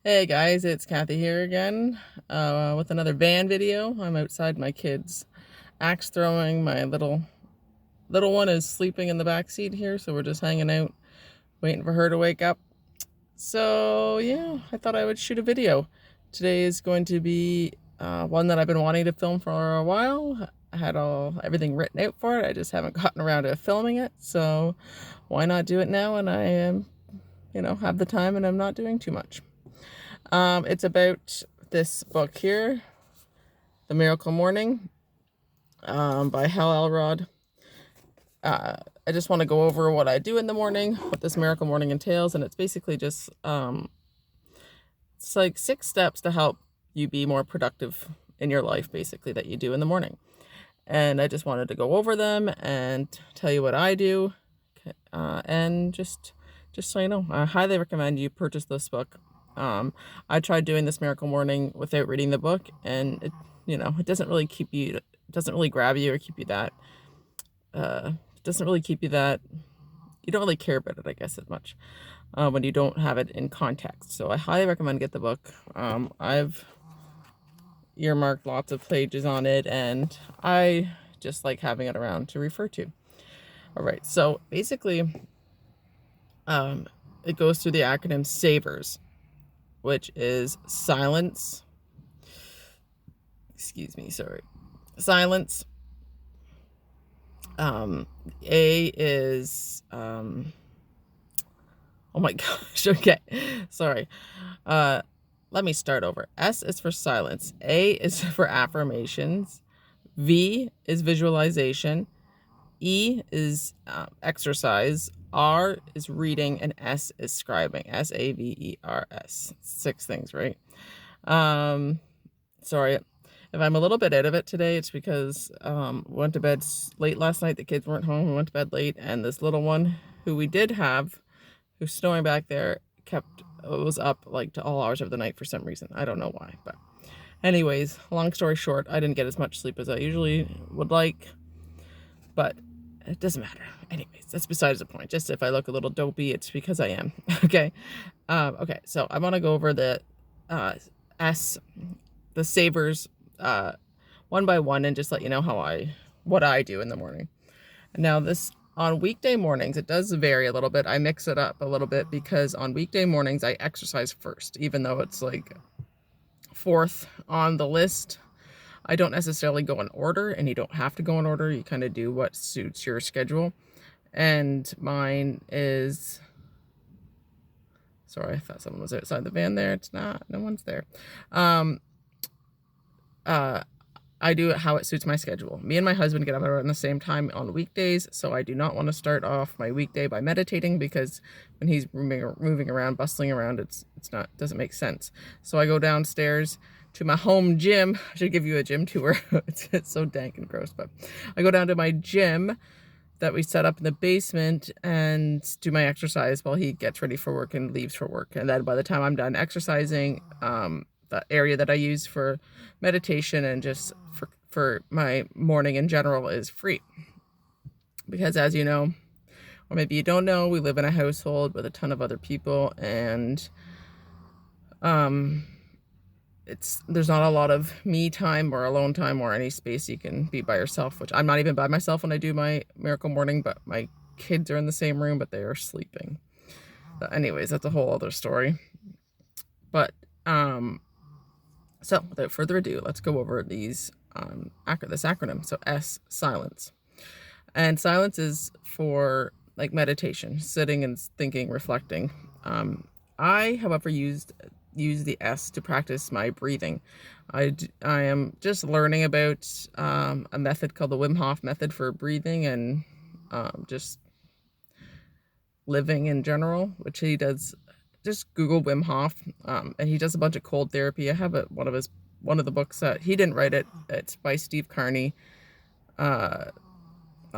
Hey guys, it's Kathy here again with another van video. I'm outside my kids axe throwing. My little one is sleeping in the back seat here, so we're just hanging out waiting for her to wake up. So yeah, I thought I would shoot a video. Today is going to be one that I've been wanting to film for a while. I had everything written out for it. I just haven't gotten around to filming it, so why not do it now when I am, have the time and I'm not doing too much. It's about this book here, The Miracle Morning, by Hal Elrod. I just want to go over what I do in the morning, what this Miracle Morning entails, and it's basically just it's like 6 steps to help you be more productive in your life, basically, that you do in the morning. And I just wanted to go over them and tell you what I do, and just so you know, I highly recommend you purchase this book. I tried doing this Miracle Morning without reading the book, and it doesn't really grab you or keep you that, it doesn't really keep you that, you don't really care about it, I guess, as much, when you don't have it in context. So I highly recommend get the book. I've earmarked lots of pages on it, and I just like having it around to refer to. All right, so basically, it goes through the acronym SAVERS, which is silence. Excuse me, sorry. Silence. A is, oh my gosh, okay, sorry. Let me start over. S is for silence. A is for affirmations. V is visualization. E is exercise. R is reading, and S is scribing. SAVERS. 6 things, right? Sorry if I'm a little bit out of it today. It's because went to bed late last night. The kids weren't home. We went to bed late, and this little one who we did have, who's snoring back there, was up like to all hours of the night for some reason. I don't know why, but anyways, long story short, I didn't get as much sleep as I usually would like, but it doesn't matter. Anyways, that's besides the point. Just if I look a little dopey, it's because I am. Okay. Okay, so I want to go over the the savers, one by one, and just let you know what I do in the morning. Now, this on weekday mornings, it does vary a little bit. I mix it up a little bit because on weekday mornings I exercise first, even though it's like 4th on the list. I don't necessarily go in order, and you don't have to go in order. You kind of do what suits your schedule. And mine is, sorry, I thought someone was outside the van there. It's not, no one's there. I do it how it suits my schedule. Me and my husband get up around the same time on weekdays, so I do not want to start off my weekday by meditating, because when he's moving around, bustling around, doesn't make sense. So I go downstairs to my home gym. I should give you a gym tour. It's so dank and gross, but I go down to my gym that we set up in the basement and do my exercise while he gets ready for work and leaves for work. And then by the time I'm done exercising, the area that I use for meditation and just for my morning in general is free. Because as you know, or maybe you don't know, we live in a household with a ton of other people, and there's not a lot of me time or alone time or any space you can be by yourself, which I'm not even by myself when I do my Miracle Morning, but my kids are in the same room, but they are sleeping. But anyways, that's a whole other story. But so without further ado, let's go over this acronym. So S, silence. And silence is for like meditation, sitting and thinking, reflecting. I, however, use the S to practice my breathing. I am just learning about a method called the Wim Hof method for breathing and just living in general, which he does. Just Google Wim Hof, and he does a bunch of cold therapy. I have one of the books that he didn't write it. It's by Steve Carney. I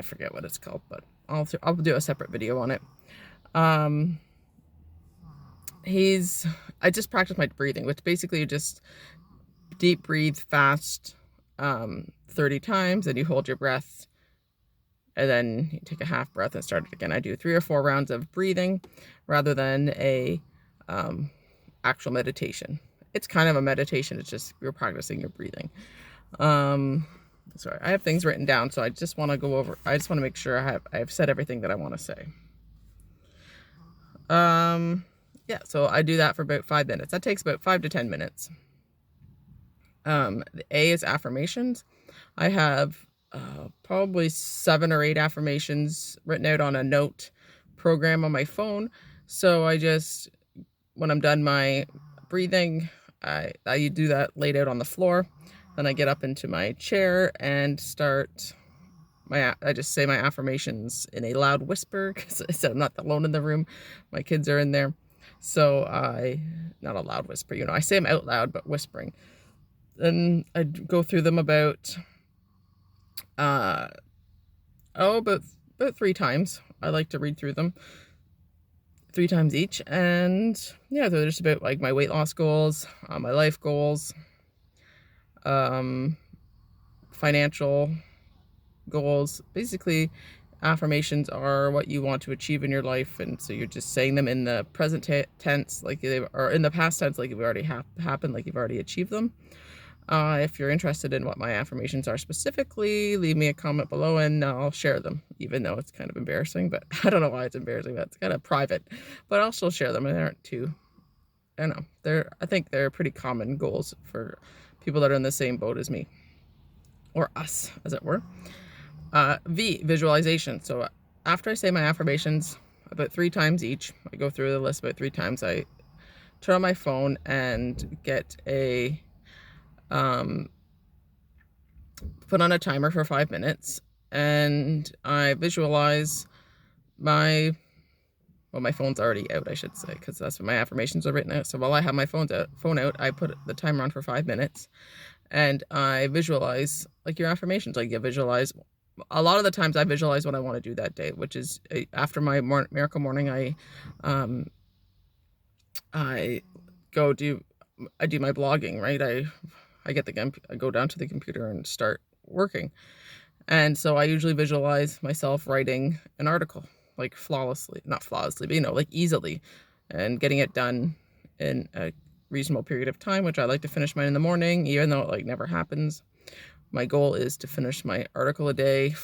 forget what it's called, but I'll do a separate video on it. I just practice my breathing, which basically you just deep breathe fast 30 times, and you hold your breath, and then you take a half breath and start it again. I do 3 or 4 rounds of breathing rather than a actual meditation. It's kind of a meditation. It's just you're practicing your breathing. Sorry, I have things written down, so I just want to go over. I just want to make sure I've said everything that I want to say. Yeah, so I do that for about 5 minutes. That takes about 5 to 10 minutes. The A is affirmations. I have probably 7 or 8 affirmations written out on a note program on my phone. So I just, when I'm done my breathing, I do that laid out on the floor. Then I get up into my chair and start I just say my affirmations in a loud whisper, because I said I'm not alone in the room. My kids are in there. So not a loud whisper, I say them out loud, but whispering. Then I go through them about 3 times. I like to read through them 3 times each. And yeah, they're just about like my weight loss goals, my life goals, financial goals. Basically, affirmations are what you want to achieve in your life, and so you're just saying them in the present tense, like they are in the past tense, like it already happened, like you've already achieved them. If you're interested in what my affirmations are specifically, leave me a comment below and I'll share them, even though it's kind of embarrassing, but I don't know why it's embarrassing, but it's kind of private, but I'll still share them, and they aren't too, I don't know, I think they're pretty common goals for people that are in the same boat as me, or us, as it were. V, visualization. So after I say my affirmations about 3 times each, I go through the list about 3 times, I turn on my phone and get put on a timer for 5 minutes, and I visualize my phone's already out, I should say, because that's when my affirmations are written out. So while I have my phone out, I put the timer on for 5 minutes, and I visualize like your affirmations. Like you visualize, a lot of the times I visualize what I want to do that day, which is after my miracle morning, I do my blogging, right? I go down to the computer and start working. And so I usually visualize myself writing an article, like not flawlessly, but like easily, and getting it done in a reasonable period of time, which I like to finish mine in the morning, even though it like never happens. My goal is to finish my article a day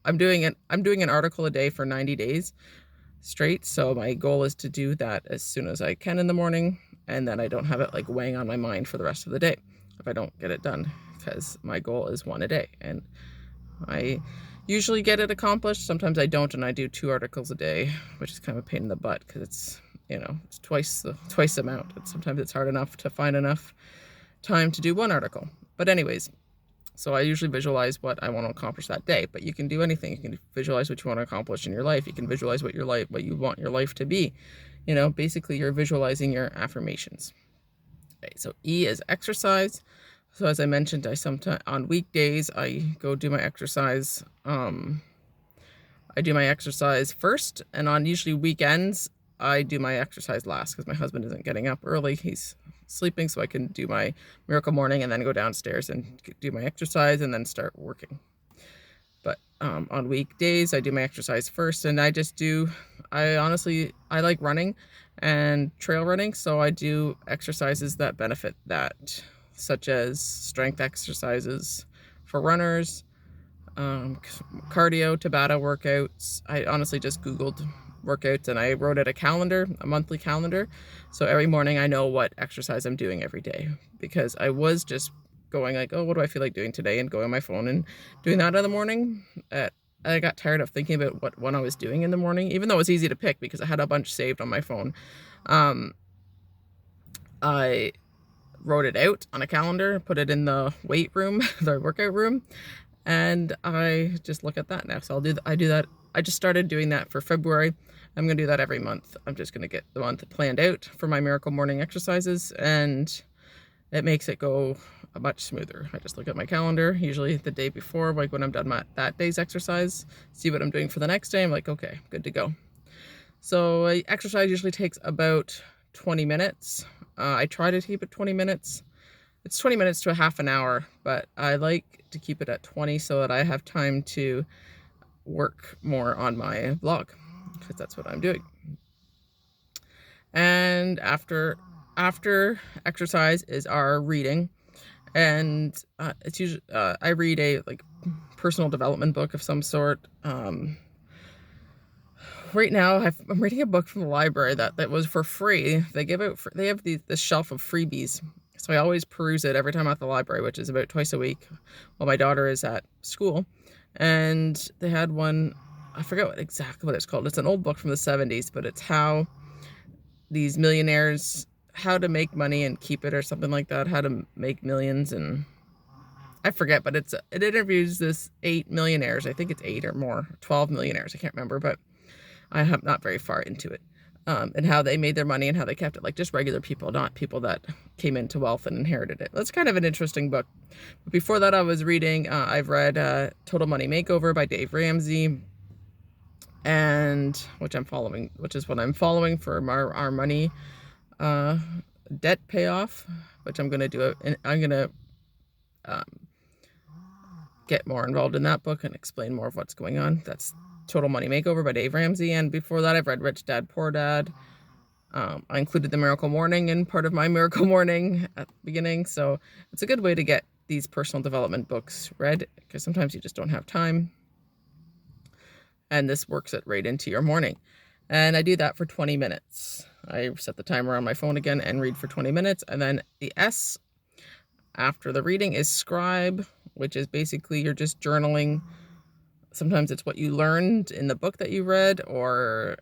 I'm doing an article a day for 90 days straight. So my goal is to do that as soon as I can in the morning, and then I don't have it like weighing on my mind for the rest of the day if I don't get it done, because my goal is 1 a day, and I usually get it accomplished. Sometimes I don't, and I do 2 articles a day, which is kind of a pain in the butt, because it's it's twice the amount. And sometimes it's hard enough to find enough time to do 1 article. But anyways, so I usually visualize what I want to accomplish that day. But you can do anything. You can visualize what you want to accomplish in your life. You can visualize what you want your life to be. Basically you're visualizing your affirmations. Okay, so E is exercise. So as I mentioned, on weekdays I go do my exercise. I do my exercise first, and on usually weekends I do my exercise last, because my husband isn't getting up early. He's sleeping, so I can do my miracle morning and then go downstairs and do my exercise and then start working. But on weekdays I do my exercise first, and I like running and trail running, so I do exercises that benefit that, such as strength exercises for runners, cardio, Tabata workouts. I honestly just Googled workouts and I wrote out a monthly calendar. So every morning I know what exercise I'm doing every day, because I was just going like, oh, what do I feel like doing today, and going on my phone and doing that in the morning. I got tired of thinking about what one I was doing in the morning, even though it was easy to pick because I had a bunch saved on my phone. I wrote it out on a calendar, put it in the weight room, the workout room, and I just look at that now. So I do that. I just started doing that for February. I'm going to do that every month. I'm just going to get the month planned out for my miracle morning exercises, and it makes it go much smoother. I just look at my calendar, usually the day before, like when I'm done that day's exercise, see what I'm doing for the next day. I'm like, okay, good to go. So exercise usually takes about 20 minutes. I try to keep it 20 minutes. It's 20 minutes to a half an hour, but I like to keep it at 20 so that I have time to work more on my blog, because that's what I'm doing. And after exercise is our reading. And it's usually I read a like personal development book of some sort. Right now I'm reading a book from the library that was for free. They give out they have this shelf of freebies, so I always peruse it every time I'm at the library, which is about twice a week while my daughter is at school. And they had one, I forget exactly what it's called. It's an old book from the 70s, but it's how these millionaires, how to make money and keep it or something like that, how to make millions. And I forget, but it interviews this 8 millionaires. I think it's 8 or more, 12 millionaires. I can't remember, but I am not very far into it. And how they made their money and how they kept it, like just regular people, not people that came into wealth and inherited it. That's kind of an interesting book. But before that, I was reading, I've read Total Money Makeover by Dave Ramsey, and which is what I'm following for our money debt payoff, which I'm going to do. I'm going to get more involved in that book and explain more of what's going on. That's Total Money Makeover by Dave Ramsey. And before that, I've read Rich Dad, Poor Dad. I included the Miracle Morning in part of my Miracle Morning at the beginning. So it's a good way to get these personal development books read, because sometimes you just don't have time. And this works it right into your morning. And I do that for 20 minutes. I set the timer on my phone again and read for 20 minutes. And then the S after the reading is scribe, which is basically you're just journaling. Sometimes it's what you learned in the book that you read, or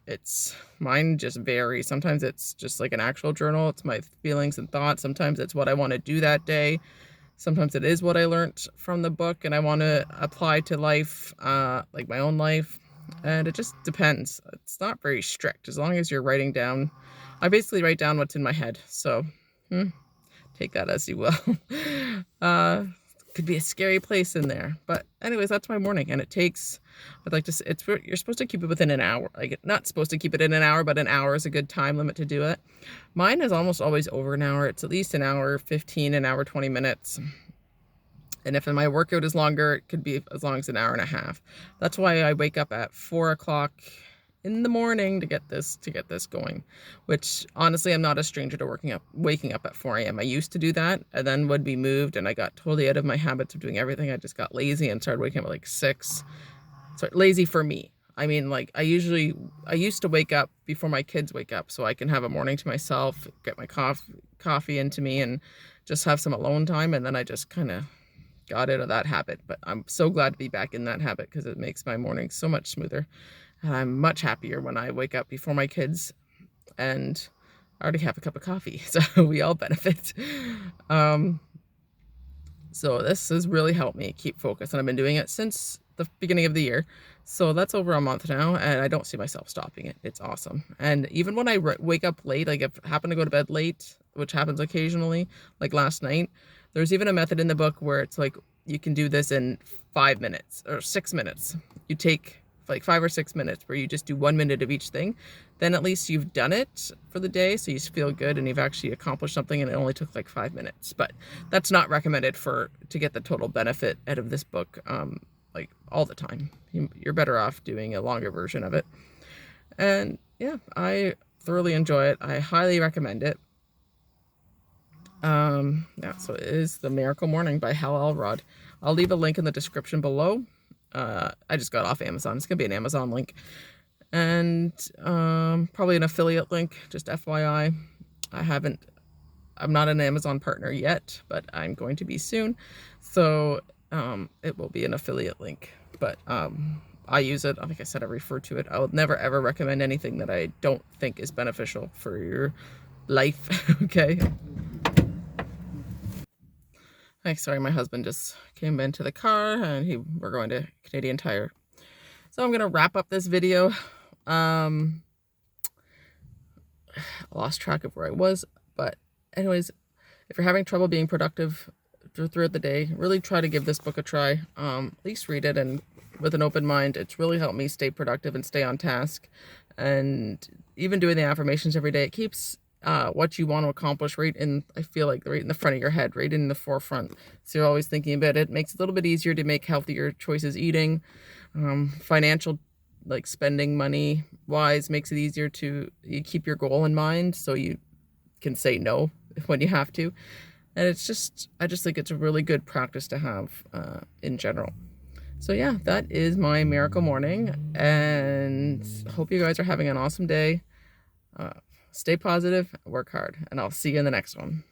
mine just varies. Sometimes it's just like an actual journal. It's my feelings and thoughts. Sometimes it's what I want to do that day. Sometimes it is what I learned from the book and I want to apply to life, like my own life. And it just depends. It's not very strict, as long as you're writing down. I basically write down what's in my head. So take that as you will. Could be a scary place in there, but anyways, that's my morning. And you're supposed to keep it within an hour. Like, not supposed to keep it in an hour, but an hour is a good time limit to do it. Mine is almost always over an hour. It's at least an hour 15, an hour 20 minutes. And if my workout is longer, it could be as long as an hour and a half. That's why I wake up at 4 o'clock in the morning to get this going, which honestly, I'm not a stranger to waking up at 4 a.m. I used to do that and then would be moved, and I got totally out of my habits of doing everything. I just got lazy and started waking up at like 6. So lazy for me. I mean, like I used to wake up before my kids wake up so I can have a morning to myself, get my coffee into me and just have some alone time. And then I just kind of got out of that habit, but I'm so glad to be back in that habit because it makes my morning so much smoother. And I'm much happier when I wake up before my kids and I already have a cup of coffee. So we all benefit. So this has really helped me keep focused, and I've been doing it since the beginning of the year. So that's over a month now, and I don't see myself stopping it. It's awesome. And even when I wake up late, like if I happen to go to bed late, which happens occasionally, like last night, there's even a method in the book where it's like you can do this in 5 minutes or 6 minutes. You take like 5 or 6 minutes where you just do 1 minute of each thing. Then at least you've done it for the day, so you feel good and you've actually accomplished something, and it only took like 5 minutes. But that's not recommended to get the total benefit out of this book like all the time. You're better off doing a longer version of it. And yeah, I thoroughly enjoy it. I highly recommend it. Yeah, so it is The Miracle Morning by Hal Elrod. I'll leave a link in the description below. I just got off Amazon. It's gonna be an Amazon link, and probably an affiliate link, just FYI. I'm not an Amazon partner yet, but I'm going to be soon, so it will be an affiliate link. But I use it, like I said, I refer to it. I would never ever recommend anything that I don't think is beneficial for your life. Okay. Hey, sorry, my husband just came into the car and we're going to Canadian Tire. So I'm going to wrap up this video. I lost track of where I was, but anyways, if you're having trouble being productive throughout the day, really try to give this book a try. At least read it, and with an open mind. It's really helped me stay productive and stay on task. And even doing the affirmations every day, it keeps what you want to accomplish I feel like right in the front of your head, right in the forefront. So you're always thinking about it. It makes it a little bit easier to make healthier choices eating. Financial like spending money wise makes it easier to you keep your goal in mind, so you can say no when you have to. And it's just, I just think it's a really good practice to have in general. So yeah, that is my miracle morning, and hope you guys are having an awesome day. Stay positive, work hard, and I'll see you in the next one.